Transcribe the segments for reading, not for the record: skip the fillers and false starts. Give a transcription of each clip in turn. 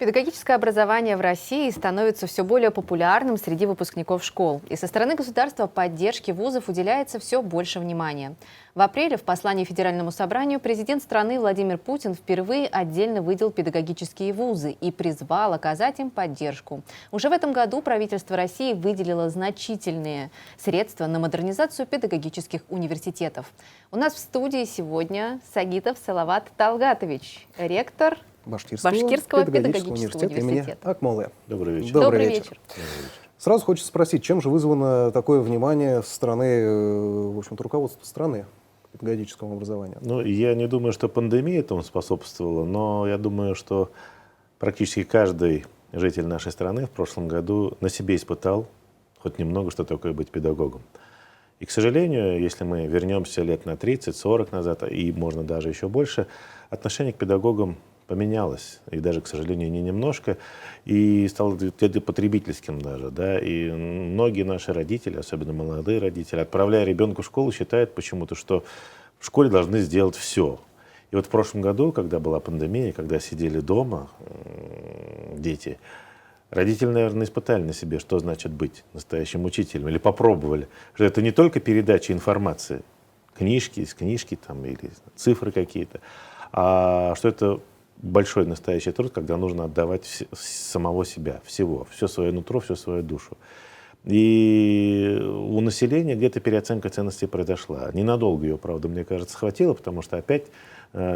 Педагогическое образование в России становится все более популярным среди выпускников школ. И со стороны государства поддержке вузов уделяется все больше внимания. В апреле в послании Федеральному собранию президент страны Владимир Путин впервые отдельно выделил педагогические вузы и призвал оказать им поддержку. Уже в этом году правительство России выделило значительные средства на модернизацию педагогических университетов. У нас в студии сегодня Сагитов Салават Талгатович, ректор Башкирского педагогического университета имени Акмолы. Добрый вечер. Добрый вечер. Сразу хочется спросить, чем же вызвано такое внимание со стороны, в общем-то, руководства страны к педагогическому образованию? Я не думаю, что пандемия этому способствовала, но я думаю, что практически каждый житель нашей страны в прошлом году на себе испытал хоть немного, что такое быть педагогом. И, к сожалению, если мы вернемся лет на 30-40 назад, и можно даже еще больше, отношение к педагогам поменялось, и даже, к сожалению, не немножко, и стало где-то потребительским даже, да, и многие наши родители, особенно молодые родители, отправляя ребенка в школу, считают почему-то, что в школе должны сделать все. И вот в прошлом году, когда была пандемия, когда сидели дома дети, родители, наверное, испытали на себе, что значит быть настоящим учителем, или попробовали, что это не только передача информации, книжки там, или цифры какие-то, а что это большой настоящий труд, когда нужно отдавать самого себя, все свое нутро, всю свою душу. И у населения где-то переоценка ценностей произошла. Ненадолго ее, правда, мне кажется, хватило, потому что опять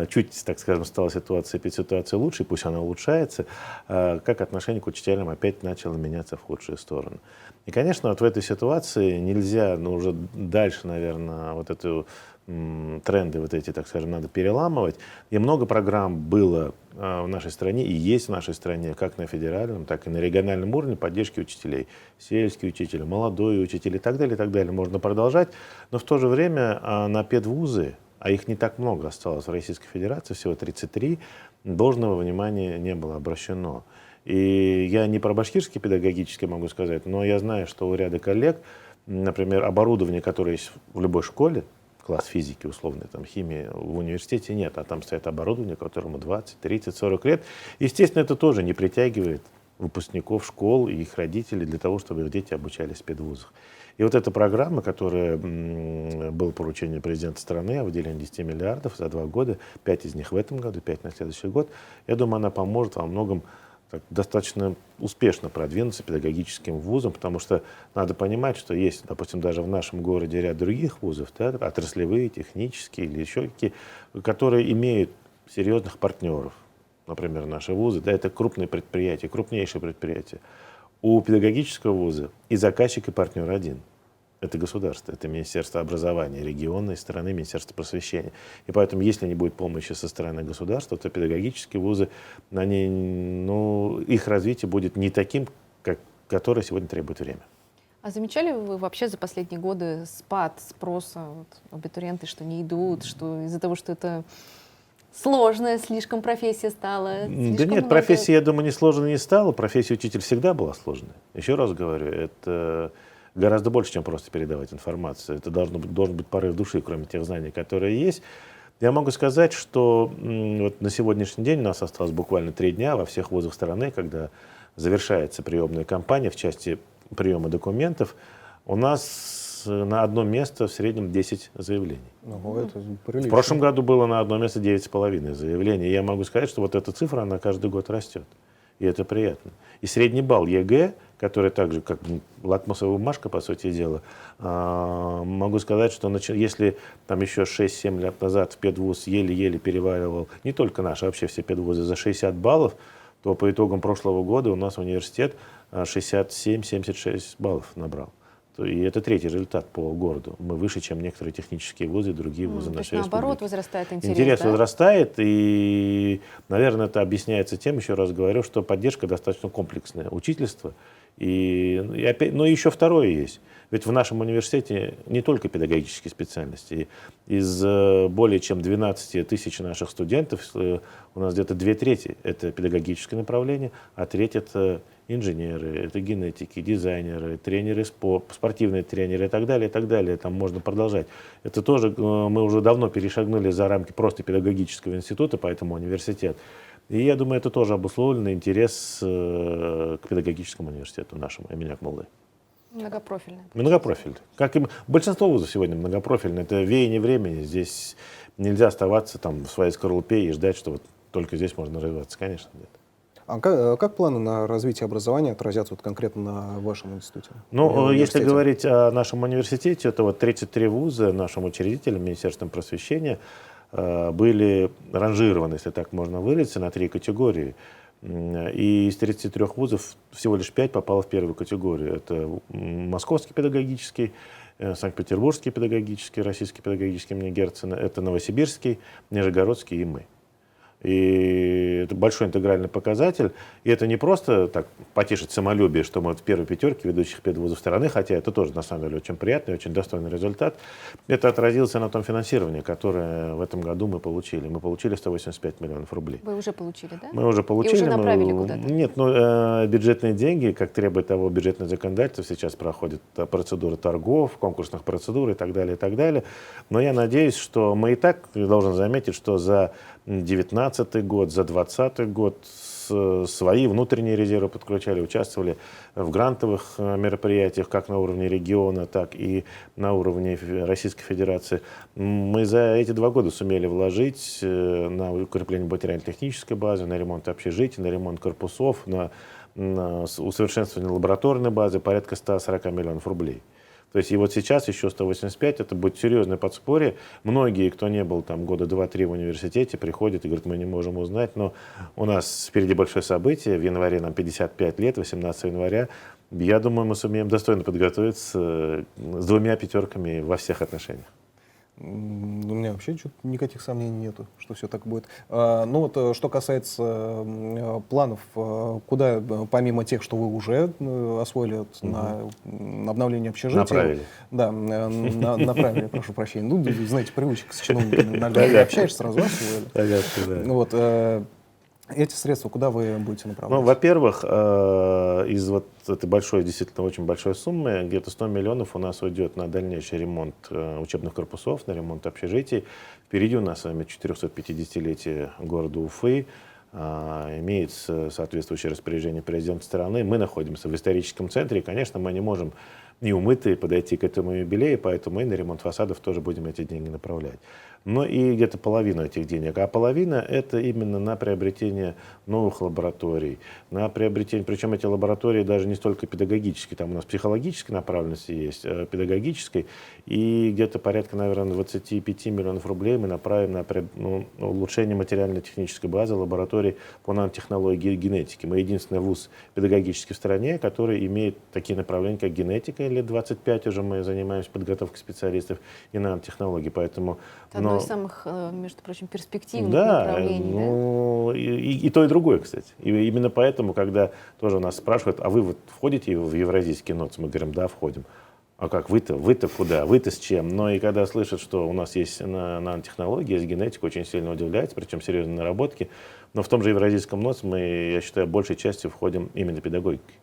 чуть, так скажем, стала ситуация лучше, пусть она улучшается, как отношение к учителям опять начало меняться в худшую сторону. И, конечно, вот в этой ситуации нельзя, уже дальше, наверное, вот эту тренды вот эти, так скажем, надо переламывать. И много программ было в нашей стране и есть в нашей стране, как на федеральном, так и на региональном уровне поддержки учителей. Сельские учителя, молодой учитель и так далее, можно продолжать. Но в то же время на педвузы, а их не так много осталось в Российской Федерации, всего 33, должного внимания не было обращено. И я не про башкирский педагогический могу сказать, но я знаю, что у ряда коллег, например, оборудование, которое есть в любой школе, класс физики, условно, там, химии в университете нет, а там стоит оборудование, которому 20, 30, 40 лет. Естественно, это тоже не притягивает выпускников школ и их родителей для того, чтобы их дети обучались в педвузах. И вот эта программа, которая было поручение президента страны о выделении 10 миллиардов за 2 года, 5 из них в этом году, 5 на следующий год, я думаю, она поможет во многом достаточно успешно продвинуться педагогическим вузам, потому что надо понимать, что есть, допустим, даже в нашем городе ряд других вузов, да, отраслевые, технические или еще какие, которые имеют серьезных партнеров. Например, наши вузы, да, это крупные предприятия, крупнейшие предприятия. У педагогического вуза и заказчик, и партнер один. Это государство, это Министерство образования, регионной стороны, Министерство просвещения. И поэтому, если не будет помощи со стороны государства, то педагогические вузы, их развитие будет не таким, которое сегодня требует время. А замечали вы вообще за последние годы спад спроса абитуриенты, что не идут, что из-за того, что это сложная слишком профессия стала? Да нет, профессия, я думаю, не сложной не стала. Профессия учитель всегда была сложной. Еще раз говорю, это гораздо больше, чем просто передавать информацию. Это должен быть порыв души, кроме тех знаний, которые есть. Я могу сказать, что вот на сегодняшний день у нас осталось буквально 3 дня во всех вузах страны, когда завершается приемная кампания в части приема документов. У нас на одно место в среднем 10 заявлений. Это прилично. В прошлом году было на одно место 9,5 заявлений. Я могу сказать, что вот эта цифра, она каждый год растет. И это приятно. И средний балл ЕГЭ, который также как лакмусовая бумажка, по сути дела, могу сказать, что если там еще 6-7 лет назад в педвуз еле-еле переваривал, не только наш, а вообще все педвузы за 60 баллов, то по итогам прошлого года у нас университет 67-76 баллов набрал. И это 3-й результат по городу. Мы выше, чем некоторые технические вузы и другие вузы нашей республики. Наоборот, возрастает интерес. Интерес да? возрастает, и, наверное, это объясняется тем, еще раз говорю, что поддержка достаточно комплексная. Учительство. И опять, но еще второе есть. Ведь в нашем университете не только педагогические специальности. Из более чем 12 тысяч наших студентов у нас где-то 2/3 это педагогическое направление, а треть это инженеры, это генетики, дизайнеры, тренеры, спортивные тренеры и так далее, и так далее. Там можно продолжать. Это тоже мы уже давно перешагнули за рамки просто педагогического института, поэтому университет. И я думаю, это тоже обусловлено интерес к педагогическому университету нашему имени Акмоллы. Многопрофильная. Многопрофильный. Как и большинство вузов сегодня многопрофильные. Это веяние времени. Здесь нельзя оставаться там в своей скорлупе и ждать, что вот только здесь можно развиваться. Конечно, нет. А как планы на развитие образования отразятся вот конкретно на вашем институте? Ну, если Университете? говорить о нашем университете, то вот 33 вуза нашим учредителям, Министерством просвещения, были ранжированы, если так можно выразиться, на 3 категории. И из 33 вузов всего лишь 5 попало в первую категорию. Это Московский педагогический, Санкт-Петербургский педагогический, Российский педагогический имени Герцена, это Новосибирский, Нижегородский и мы. И это большой интегральный показатель. И это не просто так потешить самолюбие, что мы вот в первой пятерке ведущих педвузов страны, хотя это тоже на самом деле очень приятный, очень достойный результат. Это отразилось на том финансировании, которое в этом году мы получили. Мы получили 185 миллионов рублей. Вы уже получили, да? Мы уже получили. И уже направили куда-то? Нет, бюджетные деньги, как требует того бюджетное законодательство, сейчас проходят процедуры торгов, конкурсных процедур и так далее, и так далее. Но я надеюсь, что мы и так, должен заметить, что за 2019 год, за 2020 год свои внутренние резервы подключали, участвовали в грантовых мероприятиях, как на уровне региона, так и на уровне Российской Федерации. Мы за эти 2 года сумели вложить на укрепление материально-технической базы, на ремонт общежитий, на ремонт корпусов, на усовершенствование лабораторной базы порядка 140 миллионов рублей. То есть и вот сейчас еще 185, это будет серьезное подспорье. Многие, кто не был там года 2-3 в университете, приходят и говорят, мы не можем узнать, но у нас впереди большое событие, в январе нам 55 лет, 18 января. Я думаю, мы сумеем достойно подготовиться с 2 пятерками во всех отношениях. У меня вообще никаких сомнений нету, что все так будет. Ну вот, что касается планов, куда, помимо тех, что вы уже освоили на обновление общежития. Направили. Да, направили, прошу прощения. Ну, знаете, привычка с чиновниками, иногда не общаешься, сразу освоили. Вот, эти средства куда вы будете направлять? Ну, во-первых, из вот этой большой, действительно очень большой суммы, где-то 100 миллионов у нас уйдет на дальнейший ремонт учебных корпусов, на ремонт общежитий. Впереди у нас с вами 450-летие города Уфы. Имеется соответствующее распоряжение президента страны. Мы находимся в историческом центре, и, конечно, мы не можем неумытые подойти к этому юбилею, поэтому и на ремонт фасадов тоже будем эти деньги направлять. Но и где-то половину этих денег, а половина это именно на приобретение новых лабораторий, на приобретение, причем эти лаборатории даже не столько педагогические, там у нас психологической направленности есть, а педагогической, и где-то порядка, наверное, 25 миллионов рублей мы направим на улучшение материально-технической базы лабораторий по нанотехнологии и генетике. Мы единственный вуз педагогический в стране, который имеет такие направления, как генетика, лет 25 уже мы занимаемся подготовкой специалистов и нанотехнологий, поэтому... Это одно из самых, между прочим, перспективных направлений. Ну, и то, и другое, кстати. И именно поэтому, когда тоже у нас спрашивают, а вы вот входите в евразийский НОЦ? Мы говорим, да, входим. А как вы-то куда? Вы-то с чем? Но и когда слышат, что у нас есть нанотехнологии, есть генетика, очень сильно удивляется, причем серьезные наработки. Но в том же евразийском НОЦ мы, я считаю, большей частью входим именно педагогикой.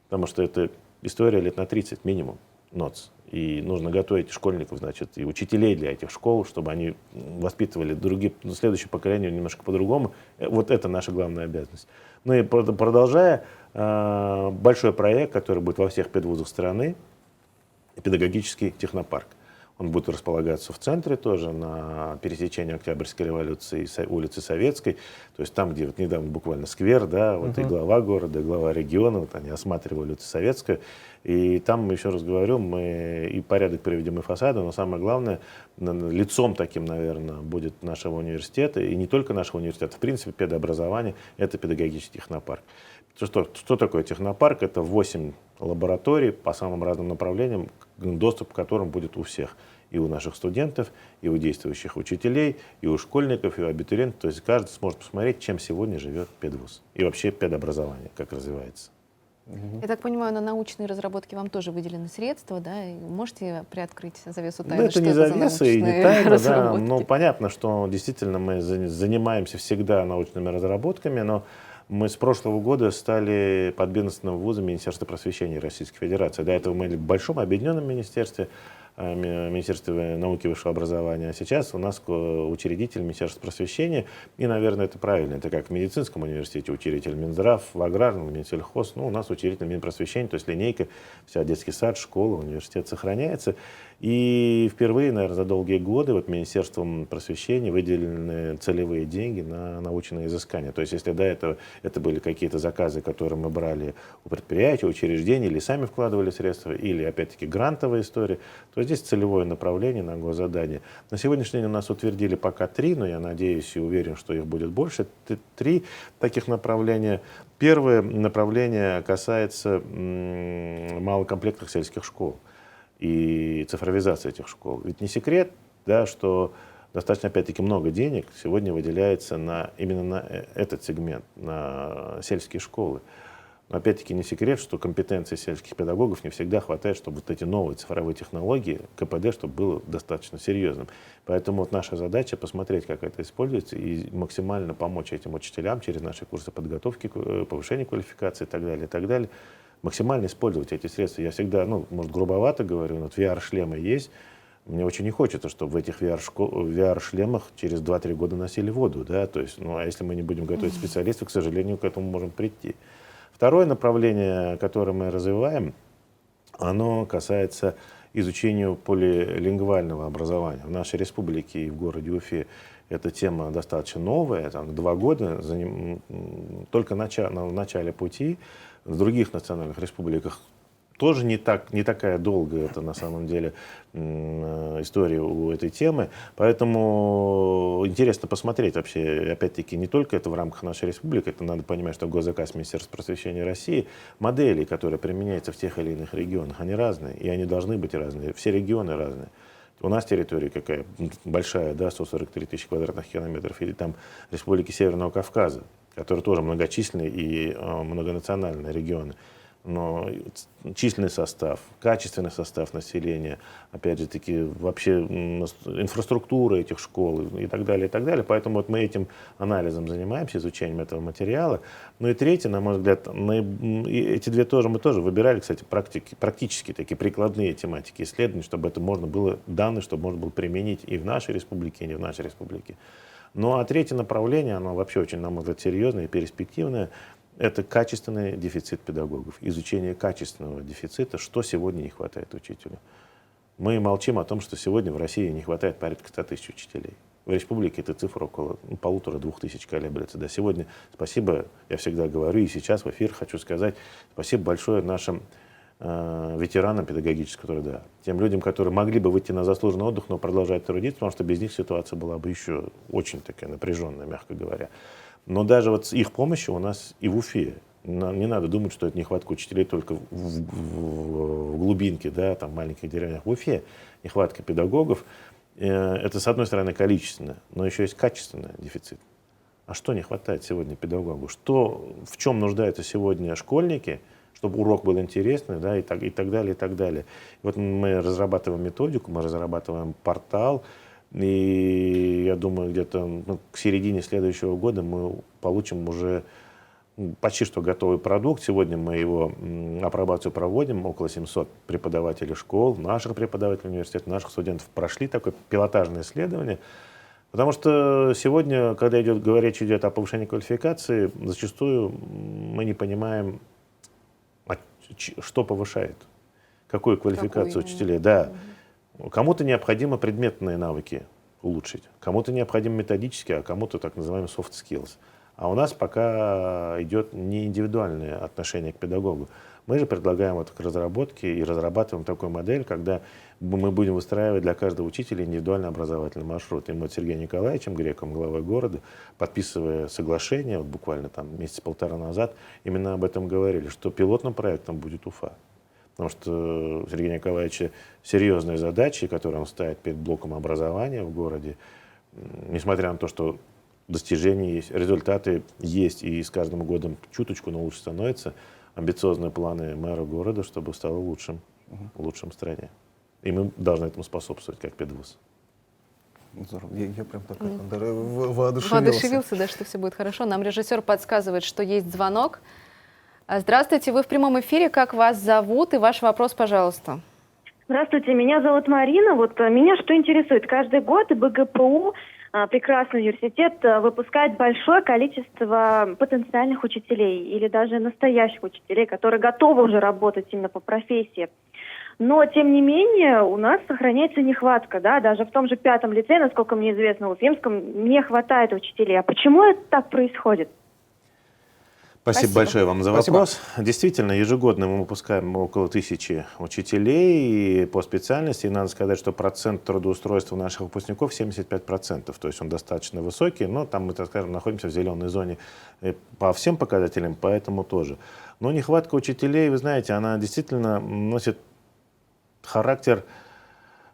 Потому что это история лет на 30 минимум НОЦ. И нужно готовить школьников, значит, и учителей для этих школ, чтобы они воспитывали следующее поколение немножко по-другому. Вот это наша главная обязанность. Ну и продолжая, большой проект, который будет во всех педвузах страны, педагогический технопарк. Он будет располагаться в центре тоже, на пересечении Октябрьской революции и улицы Советской. То есть там, где вот недавно буквально сквер, да, вот и глава города, и глава региона, вот они осматривали улицу Советскую. И там, еще раз говорю, мы и порядок приведем, и фасады, но самое главное, лицом таким, наверное, будет нашего университета, и не только нашего университета, в принципе, педобразование, это педагогический технопарк. Что такое технопарк? Это 8 лабораторий по самым разным направлениям, доступ к которым будет у всех. И у наших студентов, и у действующих учителей, и у школьников, и у абитуриентов. То есть каждый сможет посмотреть, чем сегодня живет педвуз. И вообще педобразование, как развивается. Я так понимаю, на научные разработки вам тоже выделены средства, да? И можете приоткрыть завесу тайны? Это не завеса и не тайна, да. Но понятно, что действительно мы занимаемся всегда научными разработками, но мы с прошлого года стали подведомственным вузом Министерства просвещения Российской Федерации. До этого мы были в большом объединенном министерстве, Министерстве науки и высшего образования, а сейчас у нас учредитель Министерства просвещения, и, наверное, это правильно, это как в медицинском университете учредитель Минздрав, в аграрном Минсельхоз, ну, у нас учредитель Минпросвещения, то есть линейка, вся детский сад, школа, университет сохраняется. И впервые, наверное, за долгие годы вот Министерством просвещения выделены целевые деньги на научные изыскания. То есть если до этого это были какие-то заказы, которые мы брали у предприятий, учреждений, или сами вкладывали средства, или, опять-таки, грантовая история, то здесь целевое направление на госзадание. На сегодняшний день у нас утвердили пока 3, но я надеюсь и уверен, что их будет больше. 3 таких направления. Первое направление касается малокомплектных сельских школ и цифровизации этих школ. Ведь не секрет, да, что достаточно, опять-таки, много денег сегодня выделяется именно на этот сегмент, на сельские школы. Но, опять-таки, не секрет, что компетенции сельских педагогов не всегда хватает, чтобы вот эти новые цифровые технологии, КПД, чтобы было достаточно серьезным. Поэтому вот наша задача посмотреть, как это используется, и максимально помочь этим учителям через наши курсы подготовки, повышения квалификации и так далее, максимально использовать эти средства. Я всегда, ну, может, грубовато говорю, но вот VR-шлемы есть. Мне очень не хочется, чтобы в этих VR-шлемах через 2-3 года носили воду. Да? То есть, ну, а если мы не будем готовить специалистов, к сожалению, к этому можем прийти. Второе направление, которое мы развиваем, оно касается изучения полилингвального образования. В нашей республике и в городе Уфе эта тема достаточно новая, там, 2 года, только в начале пути. В других национальных республиках тоже не такая долгая это на самом деле история у этой темы. Поэтому интересно посмотреть вообще, опять-таки, не только это в рамках нашей республики, это надо понимать, что госзаказ Министерства просвещения России, модели, которые применяются в тех или иных регионах, они разные, и они должны быть разные, все регионы разные. У нас территория какая большая, да, 143 тысячи квадратных километров, или там республики Северного Кавказа, которые тоже многочисленные и многонациональные регионы. Но численный состав, качественный состав населения, опять же таки, вообще инфраструктура этих школ и так далее, и так далее. Поэтому вот мы этим анализом занимаемся, изучением этого материала. Ну и третье, на мой взгляд, эти 2 тоже мы тоже выбирали, кстати, практически такие прикладные тематики исследований, чтобы это можно было, данные, чтобы можно было применить и в нашей республике, и не в нашей республике. Ну а третье направление, оно вообще очень, на мой взгляд, серьезное и перспективное. Это качественный дефицит педагогов, изучение качественного дефицита, что сегодня не хватает учителю. Мы молчим о том, что сегодня в России не хватает порядка 100 тысяч учителей. В республике эта цифра около 1500-2000 тысяч колеблется. Да, сегодня спасибо, я всегда говорю, и сейчас в эфир хочу сказать, спасибо большое нашим ветеранам педагогического труда, тем людям, которые могли бы выйти на заслуженный отдых, но продолжать трудиться, потому что без них ситуация была бы еще очень такая напряженная, мягко говоря. Но даже вот с их помощью у нас и в Уфе. Не надо думать, что это нехватка учителей только в глубинке, да, там, в маленьких деревнях. В Уфе нехватка педагогов. Это, с одной стороны, количественно, но еще есть качественный дефицит. А что не хватает сегодня педагогу? В чем нуждаются сегодня школьники, чтобы урок был интересный, да, и так далее, и так далее. И вот мы разрабатываем методику, мы разрабатываем портал. И я думаю, где-то к середине следующего года мы получим уже почти что готовый продукт. Сегодня мы его апробацию проводим. Около 700 преподавателей школ, наших преподавателей университета, наших студентов прошли такое пилотажное исследование. Потому что сегодня, когда речь идет о повышении квалификации, зачастую мы не понимаем, что повышает, какую квалификацию учителей. Да. Кому-то необходимо предметные навыки улучшить, кому-то необходимо методические, а кому-то так называемый soft skills. А у нас пока идет не индивидуальное отношение к педагогу. Мы же предлагаем вот к разработке и разрабатываем такую модель, когда мы будем выстраивать для каждого учителя индивидуальный образовательный маршрут. И мы с Сергеем Николаевичем Греком, главой города, подписывая соглашение, вот буквально там месяц-полтора назад, именно об этом говорили, что пилотным проектом будет Уфа. Потому что у Сергея Николаевича серьезные задачи, которые он ставит перед блоком образования в городе, несмотря на то, что достижения есть, результаты есть, и с каждым годом чуточку, но лучше становятся, амбициозные планы мэра города, чтобы стало лучшим в стране. И мы должны этому способствовать, как педвуз. Здорово. Я прям так воодушевился. Воодушевился, да, что все будет хорошо. Нам режиссер подсказывает, что есть звонок. Здравствуйте, вы в прямом эфире. Как вас зовут? И ваш вопрос, пожалуйста. Здравствуйте, меня зовут Марина. Вот меня что интересует? Каждый год БГПУ, прекрасный университет, выпускает большое количество потенциальных учителей или даже настоящих учителей, которые готовы уже работать именно по профессии. Но, тем не менее, у нас сохраняется нехватка, да, даже в том же 5-м лицее, насколько мне известно, в Уфимском, не хватает учителей. А почему это так происходит? Спасибо большое вам за Спасибо. вопрос. Действительно, ежегодно мы выпускаем около 1000 учителей по специальности. И надо сказать, что процент трудоустройства наших выпускников 75%. То есть он достаточно высокий, но там мы, так скажем, находимся в зеленой зоне по всем показателям, поэтому тоже. Но нехватка учителей, вы знаете, она действительно носит характер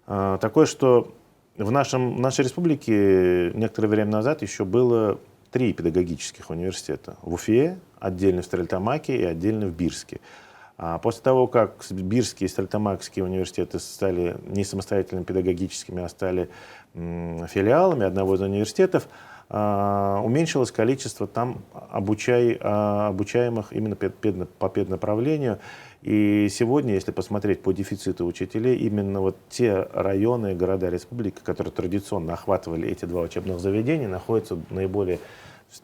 такой, что в нашей республике некоторое время назад еще было 3 педагогических университета. В Уфе, отдельно в Стерлитамаке и отдельно в Бирске. А после того, как Бирские и Стерлитамакские университеты стали не самостоятельными педагогическими, а стали филиалами одного из университетов, уменьшилось количество там обучаемых именно по педнаправлению. И сегодня, если посмотреть по дефициту учителей, именно вот те районы и города республики, которые традиционно охватывали эти 2 учебных заведения, находятся в наиболее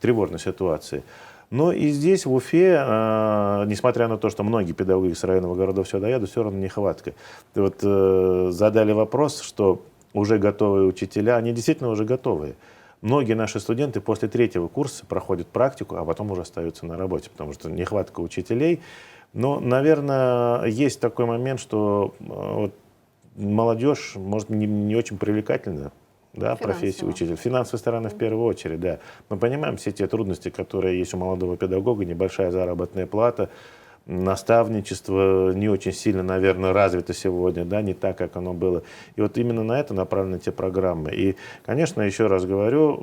тревожной ситуации. Но и здесь, в Уфе, несмотря на то, что многие педагоги с районов и городов сюда едут, все равно нехватка. Вот задали вопрос, что уже готовые учителя, они действительно уже готовые. Многие наши студенты после 3-го курса проходят практику, а потом уже остаются на работе, потому что нехватка учителей. Но, наверное, есть такой момент, что вот, молодежь, может, не очень привлекательна, да, профессия учителя. Финансовая сторона в первую очередь, да. Мы понимаем все те трудности, которые есть у молодого педагога, небольшая заработная плата, наставничество не очень сильно, наверное, развито сегодня, да, не так, как оно было. И вот именно на это направлены те программы. И, конечно, еще раз говорю,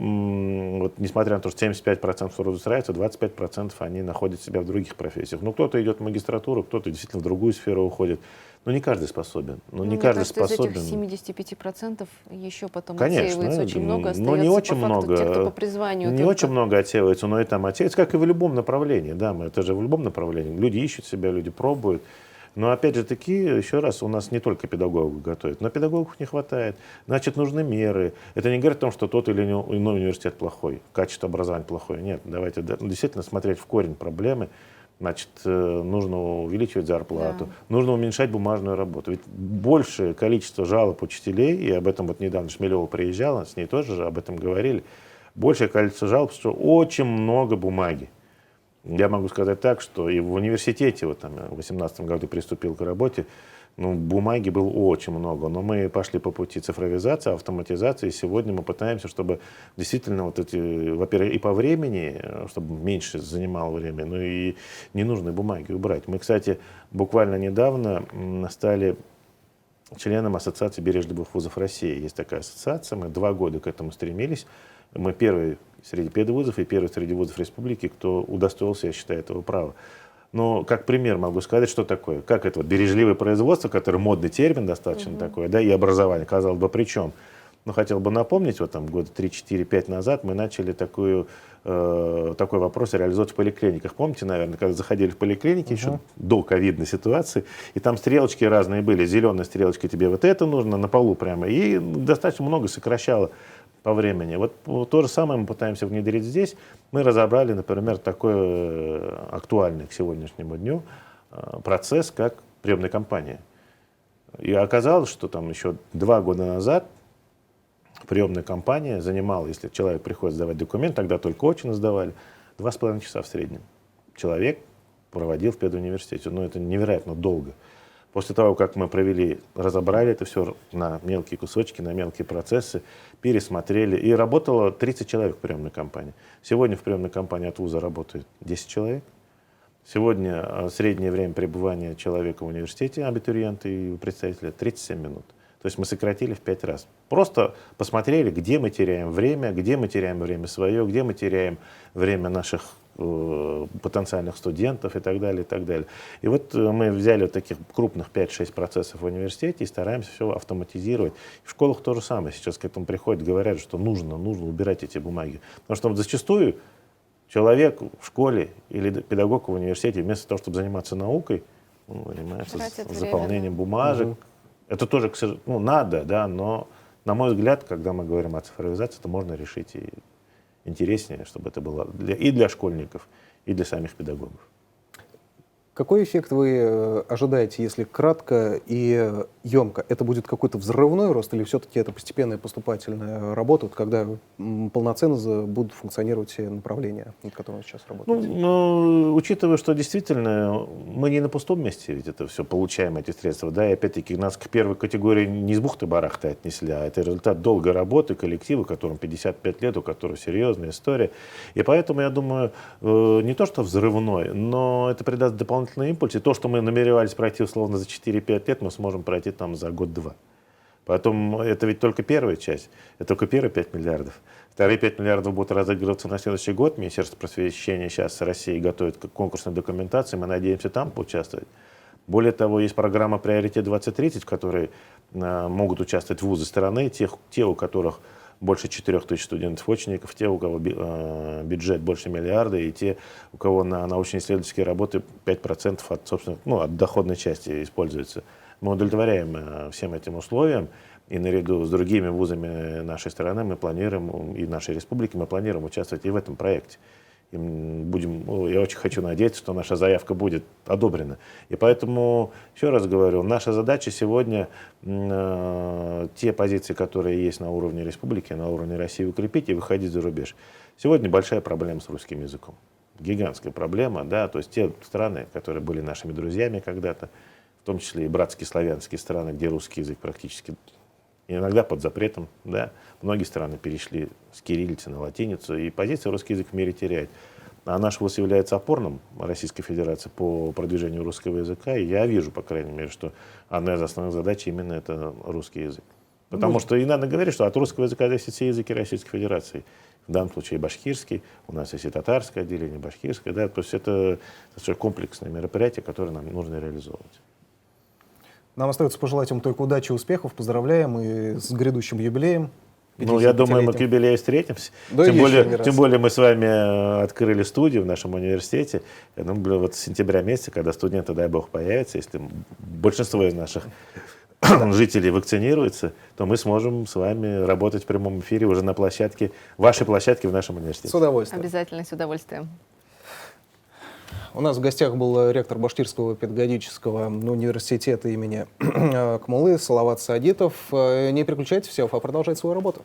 вот, несмотря на то, что 75% трудоустраиваются, 25% они находят себя в других профессиях. Ну, кто-то идет в магистратуру, кто-то действительно в другую сферу уходит. Но не каждый способен. Мне кажется, из этих 75% еще потом конечно, отсеивается очень много, но не очень по факту много, те, кто по призванию. не очень много отсеивается, но и там отсеивается, как и в любом направлении. Да, это же в любом направлении. Люди ищут себя, люди пробуют. Но опять же таки, еще раз, у нас не только педагогов готовят, но педагогов не хватает. Значит, нужны меры. Это не говорит о том, что тот или иной университет плохой, качество образования плохое. Нет, давайте действительно смотреть в корень проблемы. Значит, нужно увеличивать зарплату, нужно уменьшать бумажную работу. Ведь большее количество жалоб учителей, и об этом вот недавно Шмелева приезжала, с ней тоже об этом говорили, большее количество жалоб, что очень много бумаги. Я могу сказать так, что и в университете, вот там, в 2018 году приступил к работе, бумаги было очень много, но мы пошли по пути цифровизации, автоматизации, и сегодня мы пытаемся, чтобы действительно вот эти, во-первых, и по времени, чтобы меньше занимало время, но и ненужные бумаги убрать. Мы, кстати, буквально недавно стали членом Ассоциации бережливых вузов России. Есть такая ассоциация, мы 2 года к этому стремились. Мы первые среди педвузов и первые среди вузов республики, кто удостоился, я считаю, этого права. Но как пример могу сказать, что такое. Как это вот бережливое производство, который модный термин достаточно такой, да, и образование, казалось бы, при чем. Но хотел бы напомнить, вот там года 3-4-5 назад мы начали такой вопрос реализовать в поликлиниках. Помните, наверное, когда заходили в поликлиники еще до ковидной ситуации, и там стрелочки разные были. Зеленая стрелочка, тебе вот это нужно, на полу прямо. И достаточно много сокращало по времени. Вот то же самое мы пытаемся внедрить здесь. Мы разобрали, например, такой актуальный к сегодняшнему дню процесс, как приемная кампания. И оказалось, что там еще 2 года назад приемная кампания занимала, если человек приходит сдавать документ, тогда только очно сдавали, 2,5 часа в среднем. Человек проводил в педуниверситете. Но это невероятно долго. После того, как мы разобрали это все на мелкие кусочки, на мелкие процессы, пересмотрели, и работало 30 человек в приемной кампании. Сегодня в приемной кампании от вуза работает 10 человек. Сегодня среднее время пребывания человека в университете, абитуриента и представителя, 37 минут. То есть мы сократили в 5 раз. Просто посмотрели, где мы теряем время свое, где мы теряем время наших потенциальных студентов и так далее, и так далее. И вот мы взяли вот таких крупных 5-6 процессов в университете и стараемся все автоматизировать. В школах то же самое. Сейчас к этому приходят, говорят, что нужно убирать эти бумаги. Потому что зачастую человек в школе или педагог в университете вместо того, чтобы заниматься наукой, занимается заполнением бумажек, Это тоже, ну, надо, да, но, на мой взгляд, когда мы говорим о цифровизации, это можно решить и интереснее, чтобы это было и для школьников, и для самих педагогов. Какой эффект вы ожидаете, если кратко и емко? Это будет какой-то взрывной рост или все-таки это постепенная поступательная работа, вот когда полноценно будут функционировать все направления, над которыми сейчас работаете? Ну, учитывая, что действительно мы не на пустом месте ведь это все получаем, эти средства, да, и опять-таки нас к первой категории не с бухты-барахты отнесли, а это результат долгой работы коллектива, которому 55 лет, у которого серьезная история. И поэтому, я думаю, не то что взрывной, но это придаст дополнительный импульс. И то, что мы намеревались пройти условно за 4-5 лет, мы сможем пройти там за год-два. Поэтому это ведь только первая часть, это только первые 5 миллиардов. Вторые 5 миллиардов будут разыгрываться на следующий год. Министерство просвещения сейчас с Россией готовит конкурсную документацию, мы надеемся там поучаствовать. Более того, есть программа «Приоритет 2030», в которой могут участвовать вузы страны, те, у которых больше 4000 студентов-очников, те, у кого бюджет больше миллиарда, и те, у кого на научно-исследовательские работы 5% от, собственно, ну, от доходной части используется. Мы удовлетворяем всем этим условиям, и наряду с другими вузами нашей страны мы планируем, и нашей республики мы планируем участвовать и в этом проекте. И я очень хочу надеяться, что наша заявка будет одобрена. И поэтому, еще раз говорю, наша задача сегодня те позиции, которые есть на уровне республики, на уровне России, укрепить и выходить за рубеж. Сегодня большая проблема с русским языком. Гигантская проблема, да, то есть те страны, которые были нашими друзьями когда-то, в том числе и братские славянские страны, где русский язык практически иногда под запретом, да, многие страны перешли с кириллицы на латиницу, и позиция русский язык в мире теряет. А наш вуз является опорным Российской Федерации по продвижению русского языка, и я вижу, по крайней мере, что одна из основных задач именно это русский язык. Потому что и надо говорить, что от русского языка зависят все языки Российской Федерации. В данном случае башкирский, у нас есть и татарское отделение, башкирское, да, то есть это комплексное мероприятие, которое нам нужно реализовывать. Нам остается пожелать вам только удачи, успехов, поздравляем и с грядущим юбилеем. Ну, я думаю, мы к юбилею встретимся. Да, тем более мы с вами открыли студию в нашем университете. Я думаю, вот с сентября месяца, когда студенты, дай бог, появятся, если большинство из наших жителей вакцинируется, то мы сможем с вами работать в прямом эфире уже на площадке, вашей площадке в нашем университете. С удовольствием. Обязательно, с удовольствием. У нас в гостях был ректор Башкирского педагогического университета имени Акмуллы Салават Саадитов. Не переключайтесь, все, продолжайте свою работу.